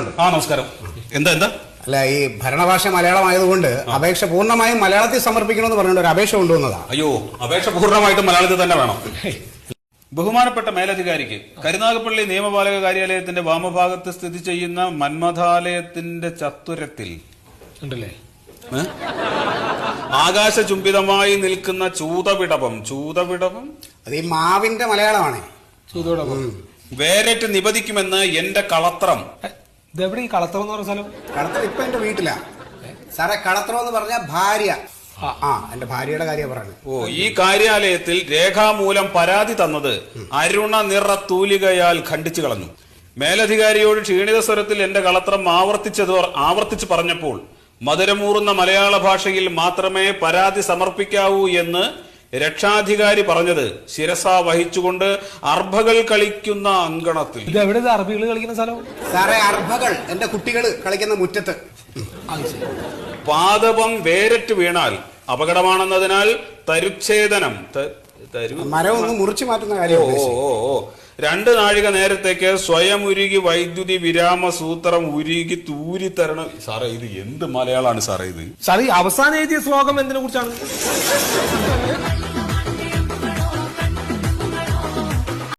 നമസ്കാരം. എന്താ അല്ല, ഈ ഭരണഭാഷ മലയാളമായതുകൊണ്ട് അപേക്ഷ പൂർണ്ണമായും മലയാളത്തിൽ സമർപ്പിക്കണമെന്ന് പറഞ്ഞുകൊണ്ട് ഒരു അപേക്ഷ കൊണ്ടുവന്നതാ. അയ്യോ, അപേക്ഷ പൂർണ്ണമായിട്ടും മലയാളത്തിൽ തന്നെ വേണം. ബഹുമാനപ്പെട്ട മേലധികാരിക്ക് കരുനാഗപ്പള്ളി നിയമപാലക കാര്യാലയത്തിന്റെ വാമഭാഗത്ത് സ്ഥിതി ചെയ്യുന്ന മന്മഥാലയത്തിന്റെ ചത്തുരത്തിൽ ഉണ്ടല്ലേ ആകാശചുംബിതമായി നിൽക്കുന്ന ചൂതപിടപം അത് ഈ മാവിന്റെ മലയാളമാണ്. ചൂതോടൊപ്പം വേരറ്റ് നിപതിക്കുമെന്ന് എന്റെ കളത്രം. ഇതെവിടെ ഈ കളത്രം എന്ന് പറഞ്ഞ സ്ഥലം? കളത്രം ഇപ്പൊ എന്റെ വീട്ടിലാ സാറേ. കളത്രം എന്ന് പറഞ്ഞ ഭാര്യ. എന്റെ ഭാര്യയുടെ കാര്യം പറയുന്നത്. ഓ, ഈ കാര്യാലയത്തിൽ രേഖാമൂലം പരാതി തന്നത് അരുണ നിറ തൂലികയാൽ ഖണ്ഡിച്ചു കളഞ്ഞു. മേലധികാരിയോട് ക്ഷീണിത സ്വരത്തിൽ എന്റെ കളത്രം ആവർത്തിച്ചു പറഞ്ഞപ്പോൾ മധുരമൂറുന്ന മലയാള ഭാഷയിൽ മാത്രമേ പരാതി സമർപ്പിക്കാവൂ എന്ന് രക്ഷാധികാരി പറഞ്ഞത് ശിരസാ വഹിച്ചുകൊണ്ട് അർഭകൾ കളിക്കുന്ന അങ്കണത്തിൽ. ഇതെവിടെ അറബികൾ കളിക്കുന്ന സ്ഥലം? സാറേ, അർഭകൾ എന്റെ കുട്ടികൾ കളിക്കുന്ന മുറ്റത്ത്. പാദപം വേരറ്റ് വീണാൽ അപകടമാണെന്നതിനാൽ തരുച്ഛേദനം മരം ഒന്ന് മുറിച്ചു മാറ്റുന്ന കാര്യം. 2 നാഴിക നേരത്തേക്ക് സ്വയം ഉരുകി വൈദ്യുതി വിരാമ സൂത്രം ഉരുകി തൂരി തരണം. സാറേ, ഇത് എന്ത് മലയാളമാണ് സാറേ ഇത്? സാറേ, അവസാനം എഴുതിയ ശ്ലോകം എന്തിനെ കുറിച്ചാണ്?